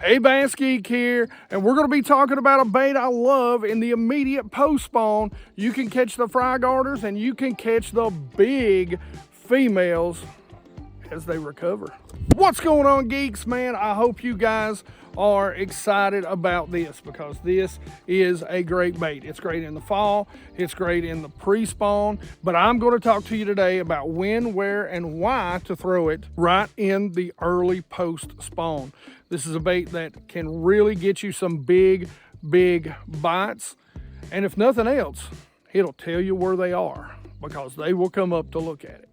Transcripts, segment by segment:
Hey, BassGeek here, and we're going to be talking about a bait I love in the immediate post spawn. You can catch the fry garters and you can catch the big females as they recover. What's going on, geeks, man? I hope you guys are excited about this because this is a great bait. It's great in the fall, it's great in the pre-spawn, but I'm going to talk to you today about when, where, and why to throw it right in the early post spawn. This is a bait that can really get you some big bites, and if nothing else, it'll tell you where they are because they will come up to look at it.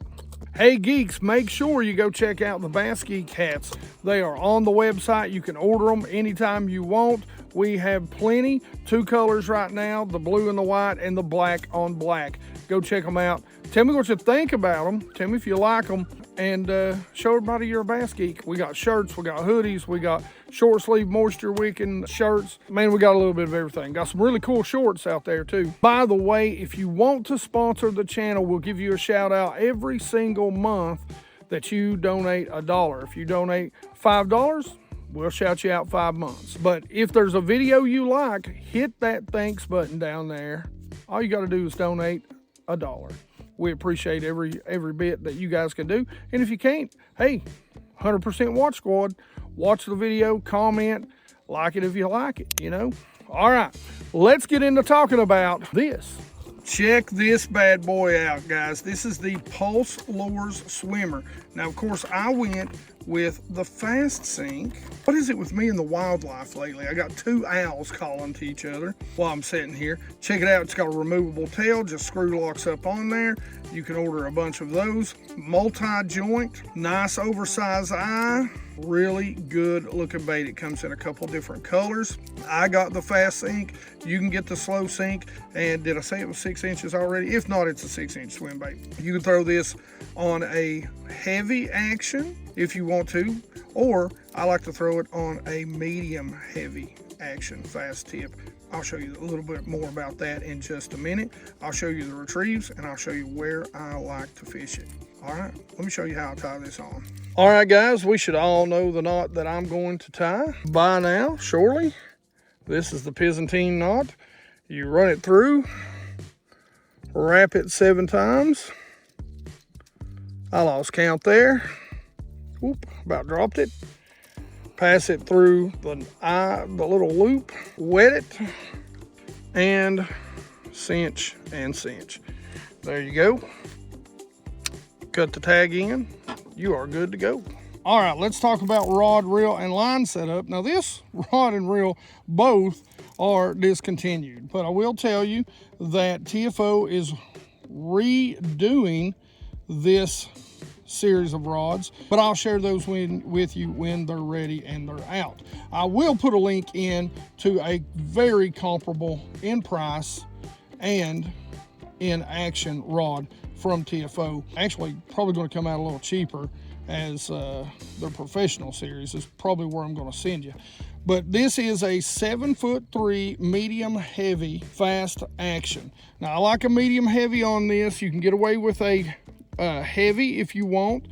Hey geeks, make sure you go check out the BassGeek hats. They are on the website. You can order them anytime you want. We have plenty, 2 colors right now, the blue and the white and the black on black. Go check them out. Tell me what you think about them. Tell me if you like them, and show everybody you're a Bass Geek. We got shirts, we got hoodies, we got short sleeve moisture wicking shirts. Man, we got a little bit of everything. Got some really cool shorts out there too. By the way, if you want to sponsor the channel, we'll give you a shout out every single month that you donate $1. If you donate $5, we'll shout you out 5 months. But if there's a video you like, hit that thanks button down there. All you got to do is donate $1. We appreciate every bit that you guys can do. And if you can't, hey, 100% Watch Squad. Watch the video, comment, like it if you like it, you know. All right, let's get into talking about this. Check this bad boy out, guys. This is the Pulse Lures Swimmer. Now, of course, I went with the Fast Sink. What is it with me and the wildlife lately? I got 2 owls calling to each other while I'm sitting here. Check it out. It's got a removable tail, just screw locks up on there. You can order a bunch of those. Multi-joint, nice oversized eye. Really good looking bait. It comes in a couple different colors. I got the Fast Sink. You can get the slow sink. And did I say it was 6 inches already? If not, it's a 6-inch swim bait. You can throw this on a heavy action if you want to, or I like to throw it on a medium heavy action fast tip. I'll show you a little bit more about that in just a minute. I'll show you the retrieves and I'll show you where I like to fish it. All right, let me show you how I tie this on. All right, guys, we should all know the knot that I'm going to tie by now, surely. This is the Byzantine knot. You run it through, wrap it 7 times. I lost count there. Whoop, about dropped it. Pass it through the little loop, wet it, and cinch and cinch. There you go. Cut the tag in. You are good to go. All right, let's talk about rod, reel, and line setup. Now, this rod and reel both are discontinued, but I will tell you that TFO is redoing this series of rods, but I'll share those with you when they're ready and they're out. I will put a link in to a very comparable in price and in action rod from TFO. Actually, probably going to come out a little cheaper as their professional series is probably where I'm going to send you. But this is a 7'3" medium heavy fast action. Now, I like a medium heavy on this. You can get away with a heavy if you want,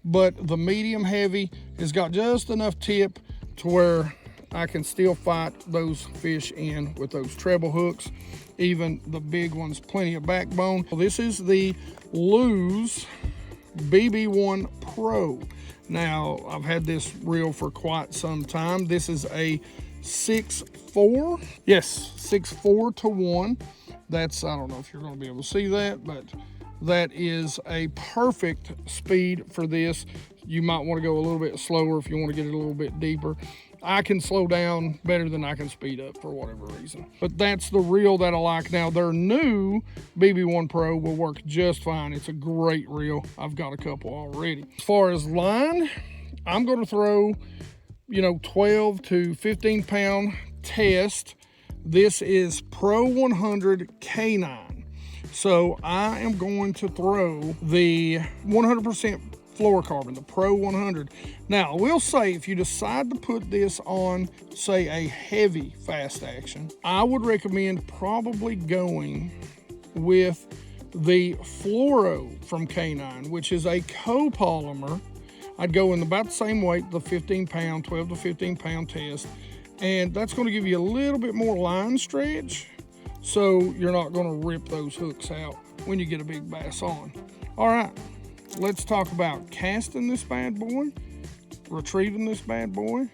but the medium heavy has got just enough tip to where I can still fight those fish in with those treble hooks. Even the big ones, plenty of backbone. This is the Lose BB1 Pro. Now, I've had this reel for quite some time. This is a 6'4", yes, 6'4" to 1. That's, I don't know if you're going to be able to see that, but that is a perfect speed for this. You might want to go a little bit slower if you want to get it a little bit deeper. I can slow down better than I can speed up for whatever reason. But that's the reel that I like. Now, their new BB1 Pro will work just fine. It's a great reel. I've got a couple already. As far as line, I'm going to throw, 12 to 15 pound test. This is Pro 100 K9. So I am going to throw the 100% fluorocarbon, the Pro 100. Now, I will say, if you decide to put this on, say, a heavy fast action, I would recommend probably going with the fluoro from K9, which is a copolymer I'd go in about the same weight, the 15 pound, 12 to 15 pound test. And that's gonna give you a little bit more line stretch, so you're not gonna rip those hooks out when you get a big bass on. All right, let's talk about casting this bad boy, retrieving this bad boy,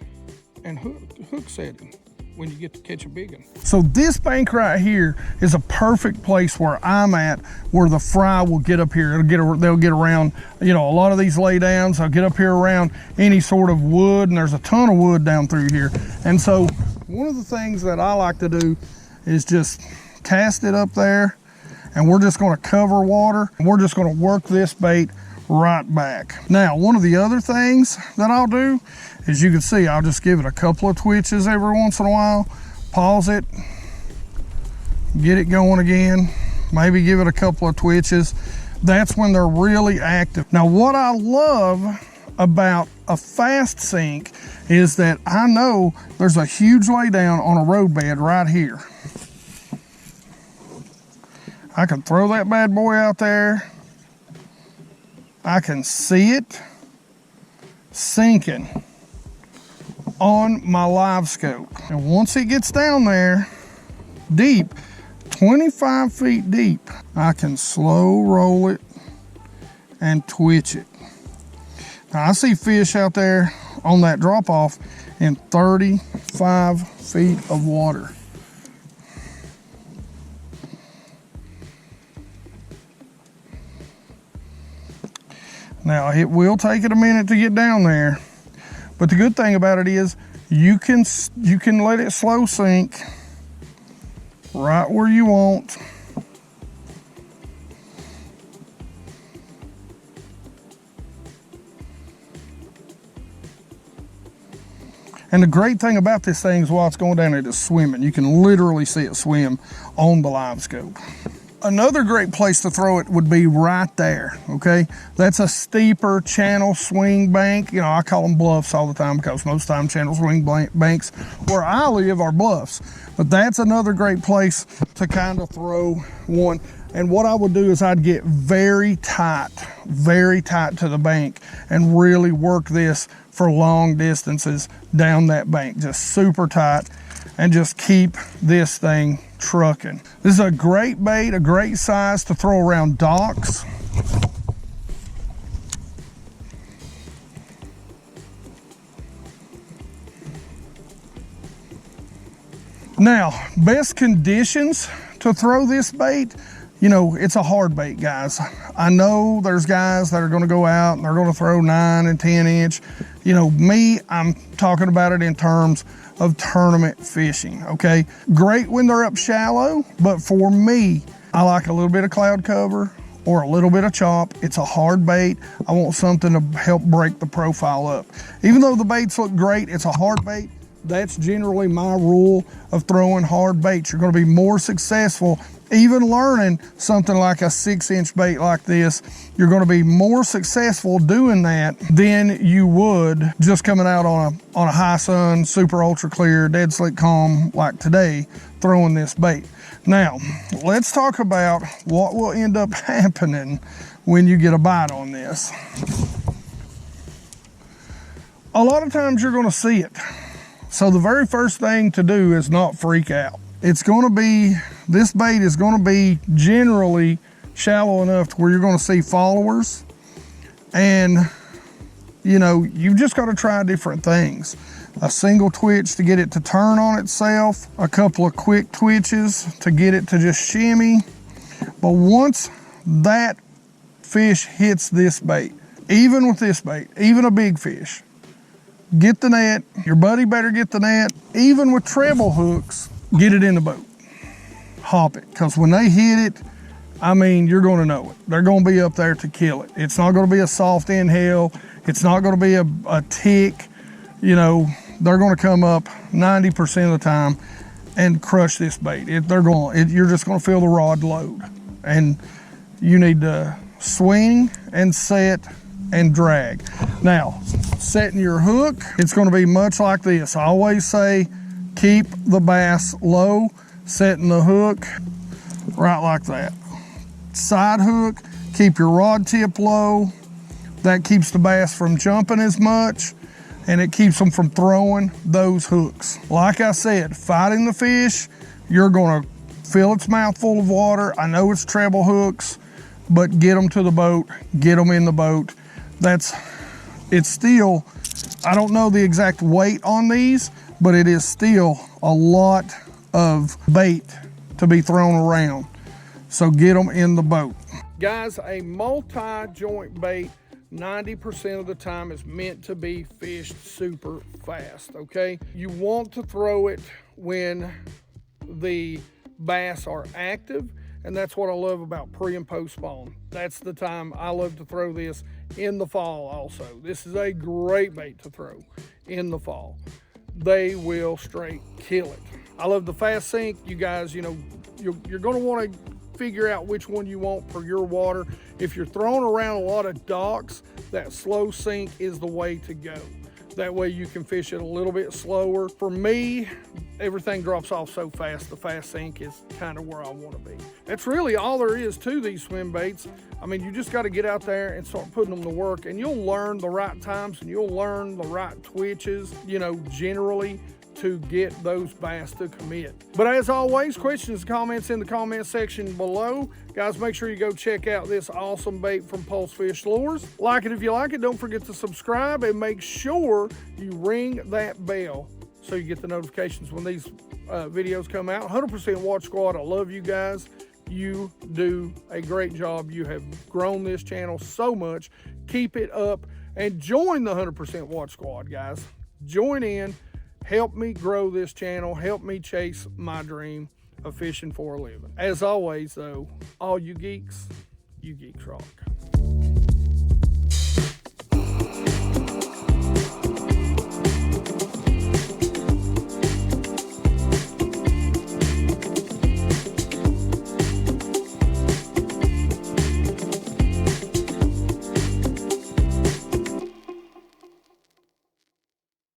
and hook setting when you get to catch a big one. So this bank right here is a perfect place where I'm at, where the fry will get up here. They'll get around, you know, a lot of these lay downs. They'll get up here around any sort of wood, and there's a ton of wood down through here. And so one of the things that I like to do is just cast it up there, and we're just gonna cover water, and we're just gonna work this bait right back. Now, one of the other things that I'll do, as you can see, I'll just give it a couple of twitches every once in a while, pause it, get it going again, maybe give it a couple of twitches. That's when they're really active. Now, what I love about a fast sink is that I know there's a huge laydown on a roadbed right here. I can throw that bad boy out there. I can see it sinking on my live scope. And once it gets down there deep, 25 feet deep, I can slow roll it and twitch it. Now, I see fish out there on that drop off in 35 feet of water. Now, it will take it a minute to get down there, but the good thing about it is you can let it slow sink right where you want. And the great thing about this thing is while it's going down, it is swimming. You can literally see it swim on the live scope. Another great place to throw it would be right there, okay? That's a steeper channel swing bank. You know, I call them bluffs all the time because most of the time channel swing banks where I live are bluffs. But that's another great place to kind of throw one. And what I would do is I'd get very tight to the bank and really work this for long distances down that bank, just super tight, and just keep this thing trucking. This is a great bait, a great size to throw around docks. Now, best conditions to throw this bait, you know, it's a hard bait, guys. I know there's guys that are gonna go out and they're gonna throw 9 and 10 inch. You know, me, I'm talking about it in terms of tournament fishing, okay? Great when they're up shallow, but for me, I like a little bit of cloud cover or a little bit of chop. It's a hard bait. I want something to help break the profile up. Even though the baits look great, it's a hard bait. That's generally my rule of throwing hard baits. You're gonna be more successful even learning something like a 6-inch bait like this. You're gonna be more successful doing that than you would just coming out on a high sun, super ultra clear, dead slick calm like today, throwing this bait. Now, let's talk about what will end up happening when you get a bite on this. A lot of times you're gonna see it. So the very first thing to do is not freak out. It's gonna be, this bait is gonna be generally shallow enough to where you're gonna see followers, and you know, you've just gotta try different things. A single twitch to get it to turn on itself, a couple of quick twitches to get it to just shimmy. But once that fish hits this bait, even with this bait, even a big fish, get the net, your buddy better get the net. Even with treble hooks, get it in the boat, hop it, because when they hit it, I mean, you're gonna know it. They're gonna be up there to kill it. It's not gonna be a soft inhale. It's not gonna be a tick. You know, they're gonna come up 90% of the time and crush this bait. You're just gonna feel the rod load. And you need to swing and set and drag. Now, setting your hook, it's gonna be much like this. I always say, keep the bass low, setting the hook right like that. Side hook, keep your rod tip low, That keeps the bass from jumping as much, and it keeps them from throwing those hooks. Like I said, fighting the fish, you're gonna fill its mouth full of water. I know it's treble hooks, but get them to the boat, get them in the boat. It's still, I don't know the exact weight on these, but it is still a lot of bait to be thrown around. So get them in the boat. Guys, a multi-joint bait 90% of the time is meant to be fished super fast, okay? You want to throw it when the bass are active, and that's what I love about pre and post spawn. That's the time I love to throw this in the fall also. This is a great bait to throw in the fall. They will straight kill it. I love the fast sink. You guys, you know, you're gonna wanna figure out which one you want for your water. If you're throwing around a lot of docks, that slow sink is the way to go. That way you can fish it a little bit slower. For me, everything drops off so fast, the fast sink is kind of where I want to be. That's really all there is to these swim baits. I mean, you just got to get out there and start putting them to work, and you'll learn the right times and you'll learn the right twitches, you know, generally, to get those bass to commit. But as always, questions and comments in the comment section below. Guys, make sure you go check out this awesome bait from Pulse Fish Lures. Like it if you like it. Don't forget to subscribe and make sure you ring that bell so you get the notifications when these videos come out. 100% Watch Squad, I love you guys. You do a great job. You have grown this channel so much. Keep it up and join the 100% Watch Squad, guys. Join in. Help me grow this channel. Help me chase my dream of fishing for a living. As always, though, all you geeks rock.